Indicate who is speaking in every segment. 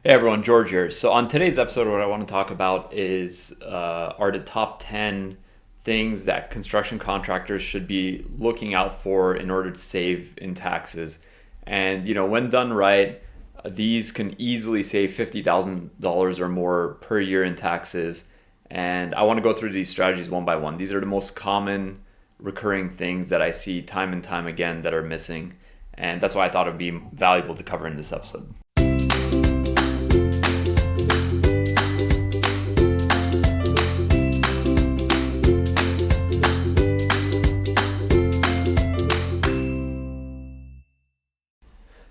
Speaker 1: Hey everyone, George here. So on today's episode, what I want to talk about is are the top 10 things that construction contractors should be looking out for in order to save in taxes. And when done right, these can easily save $50,000 or more per year in taxes. And I want to go through these strategies one by one. These are the most common recurring things that I see time and time again that are missing. And that's why I thought it would be valuable to cover in this episode.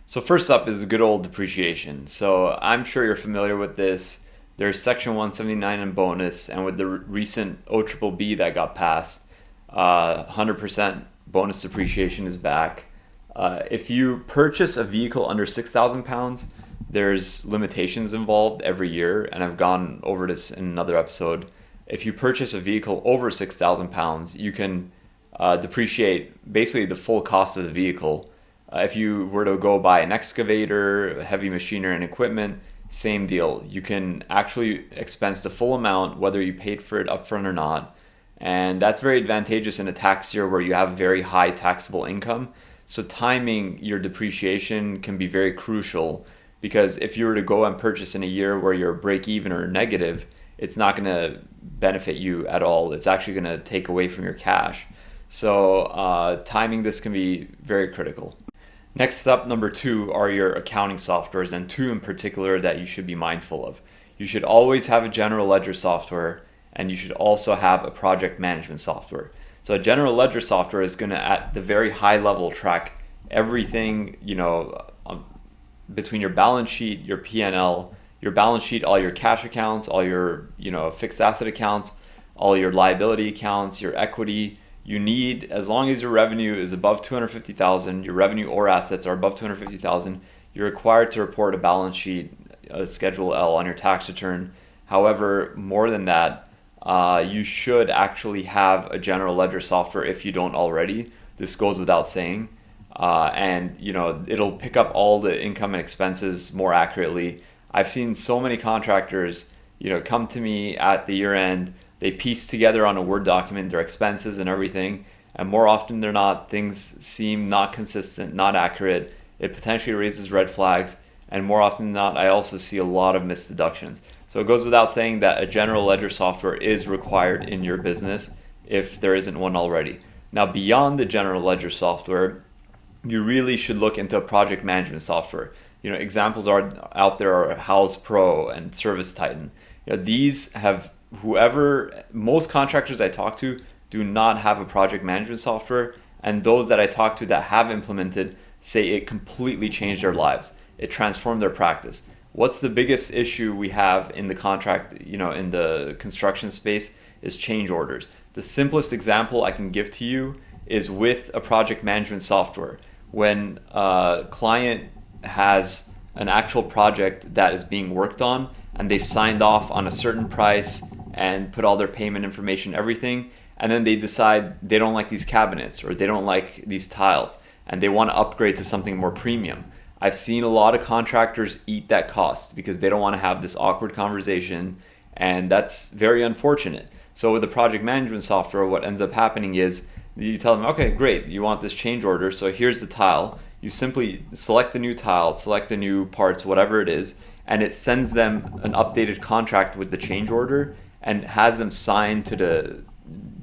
Speaker 1: So first up is good old depreciation. So I'm sure you're familiar with this. There's Section 179 and bonus, and with the recent OBBB that got passed, 100% bonus depreciation is back. If you purchase a vehicle under 6,000 pounds, there's limitations involved every year, and I've gone over this in another episode. If you purchase a vehicle over 6,000 pounds, you can depreciate basically the full cost of the vehicle. If you were to go buy an excavator, heavy machinery and equipment, same deal. You can actually expense the full amount, whether you paid for it upfront or not. And that's very advantageous in a tax year where you have very high taxable income. So timing your depreciation can be very crucial, because if you were to go and purchase in a year where you're break even or negative, it's not going to benefit you at all. It's actually going to take away from your cash. So timing this can be very critical. Next up, number 2, are your accounting softwares, and 2 in particular that you should be mindful of. You should always have a general ledger software, and you should also have a project management software. So a general ledger software is going to, at the very high level, track everything, between your balance sheet, your P&L, your balance sheet, all your cash accounts, all your, fixed asset accounts, all your liability accounts, your equity. You need, as long as your revenue is above 250,000, your revenue or assets are above 250,000, you're required to report a balance sheet, Schedule L, on your tax return. However, more than that, you should actually have a general ledger software if you don't already. This goes without saying. And it'll pick up all the income and expenses more accurately. I've seen so many contractors, come to me at the year end. They piece together on a Word document their expenses and everything, and more often than not, things seem not consistent, not accurate. It potentially raises red flags, and more often than not, I also see a lot of missed deductions. So it goes without saying that a general ledger software is required in your business if there isn't one already. Now, beyond the general ledger software, you really should look into a project management software. Examples are out there are House Pro and Service Titan. These have most contractors I talk to do not have a project management software, and those that I talk to that have implemented say it completely changed their lives. It transformed their practice. What's the biggest issue we have in the in the construction space is change orders. The simplest example I can give to you is with a project management software. When a client has an actual project that is being worked on and they've signed off on a certain price and put all their payment information, everything, and then they decide they don't like these cabinets or they don't like these tiles and they want to upgrade to something more premium. I've seen a lot of contractors eat that cost because they don't want to have this awkward conversation, and that's very unfortunate. So with the project management software, what ends up happening is you tell them, okay, great, you want this change order, so here's the tile. You simply select the new tile, select the new parts, whatever it is, and it sends them an updated contract with the change order and has them sign to the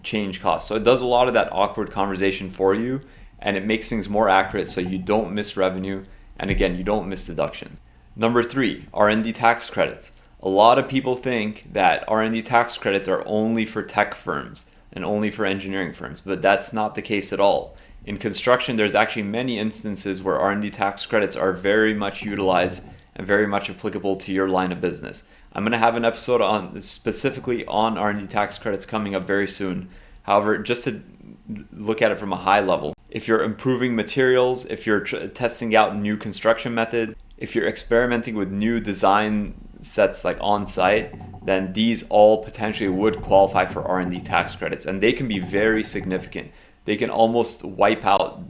Speaker 1: change cost. So it does a lot of that awkward conversation for you, and it makes things more accurate so you don't miss revenue, and again, you don't miss deductions. Number 3, R&D tax credits. A lot of people think that R&D tax credits are only for tech firms and only for engineering firms, but that's not the case at all. In construction, there's actually many instances where R&D tax credits are very much utilized and very much applicable to your line of business. I'm going to have an episode specifically on R&D tax credits coming up very soon. However, just to look at it from a high level, if you're improving materials, if you're testing out new construction methods, if you're experimenting with new design sets like on site, then these all potentially would qualify for R&D tax credits, and they can be very significant. They can almost wipe out,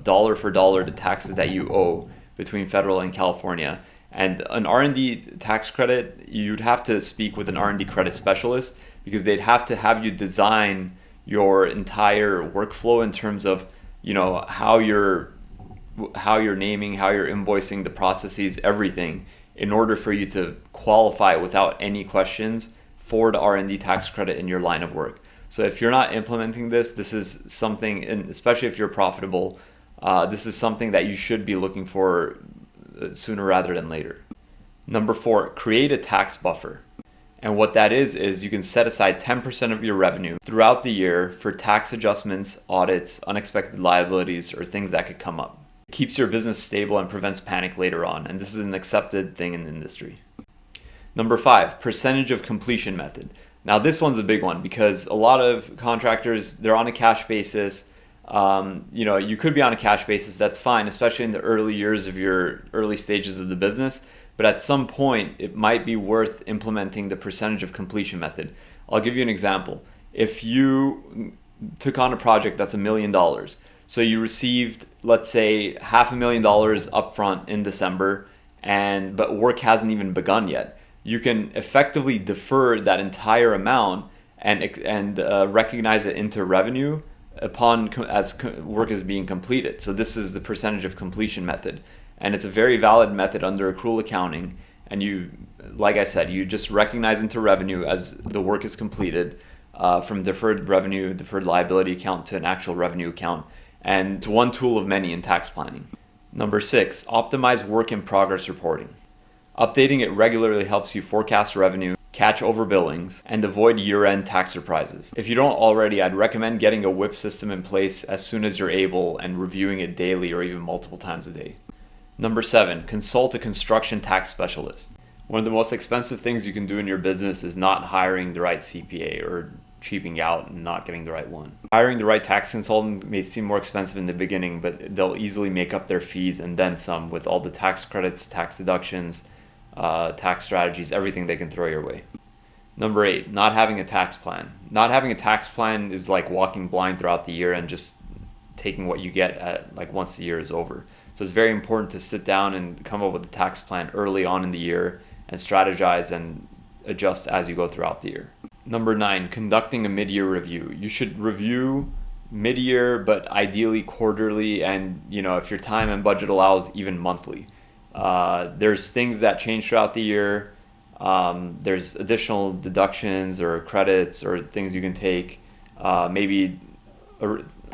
Speaker 1: dollar for dollar the taxes that you owe between federal and California. And an R&D tax credit, you'd have to speak with an R&D credit specialist because they'd have to have you design your entire workflow in terms of, how you're naming, how you're invoicing, the processes, everything, in order for you to qualify without any questions for the R&D tax credit in your line of work. So if you're not implementing this is something, and especially if you're profitable, this is something that you should be looking for sooner rather than later. Number 4, create a tax buffer. And what that is you can set aside 10% of your revenue throughout the year for tax adjustments, audits, unexpected liabilities, or things that could come up. It keeps your business stable and prevents panic later on, and this is an accepted thing in the industry. Number 5, percentage of completion method. Now this one's a big one because a lot of contractors, they're on a cash basis. You could be on a cash basis, that's fine, especially in the early years of your early stages of the business. But at some point, it might be worth implementing the percentage of completion method. I'll give you an example. If you took on a project that's $1 million, so you received, let's say, $500,000 upfront in December, but work hasn't even begun yet, you can effectively defer that entire amount and recognize it into revenue as work is being completed. So this is the percentage of completion method. And it's a very valid method under accrual accounting. And you, like I said, you just recognize into revenue as the work is completed, from deferred revenue, deferred liability account to an actual revenue account. And it's one tool of many in tax planning. Number 6, optimize work in progress reporting. Updating it regularly helps you forecast revenue, catch overbillings, and avoid year-end tax surprises. If you don't already, I'd recommend getting a WIP system in place as soon as you're able and reviewing it daily or even multiple times a day. Number 7, consult a construction tax specialist. One of the most expensive things you can do in your business is not hiring the right CPA or cheaping out and not getting the right one. Hiring the right tax consultant may seem more expensive in the beginning, but they'll easily make up their fees and then some with all the tax credits, tax deductions, tax strategies, everything they can throw your way. Number 8, not having a tax plan. Not having a tax plan is like walking blind throughout the year and just taking what you get at once the year is over. So it's very important to sit down and come up with a tax plan early on in the year and strategize and adjust as you go throughout the year. Number 9, conducting a mid-year review. You should review mid-year, but ideally quarterly, and if your time and budget allows, even monthly. There's things that change throughout the year. There's additional deductions or credits or things you can take. Maybe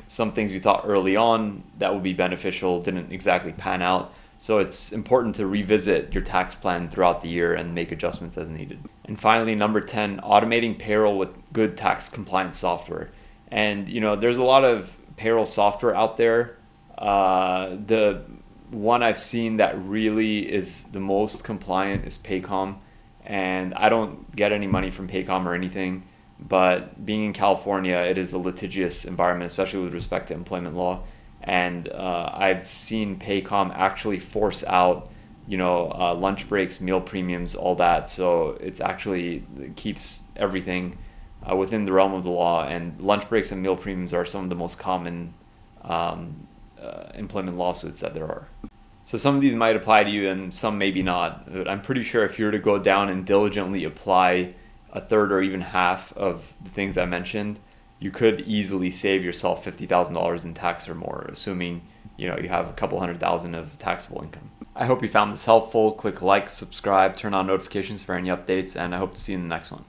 Speaker 1: some things you thought early on that would be beneficial didn't exactly pan out. So it's important to revisit your tax plan throughout the year and make adjustments as needed. And finally, number 10, automating payroll with good tax compliance software. And there's a lot of payroll software out there. The one I've seen that really is the most compliant is Paycom. And I don't get any money from Paycom or anything. But being in California, it is a litigious environment, especially with respect to employment law. And I've seen Paycom actually force out, lunch breaks, meal premiums, all that. So it keeps everything within the realm of the law. And lunch breaks and meal premiums are some of the most common employment lawsuits that there are. So some of these might apply to you and some maybe not. But I'm pretty sure if you were to go down and diligently apply a third or even half of the things I mentioned, you could easily save yourself $50,000 in tax or more, assuming you have a couple $100,000 of taxable income. I hope you found this helpful. Click like, subscribe, turn on notifications for any updates, and I hope to see you in the next one.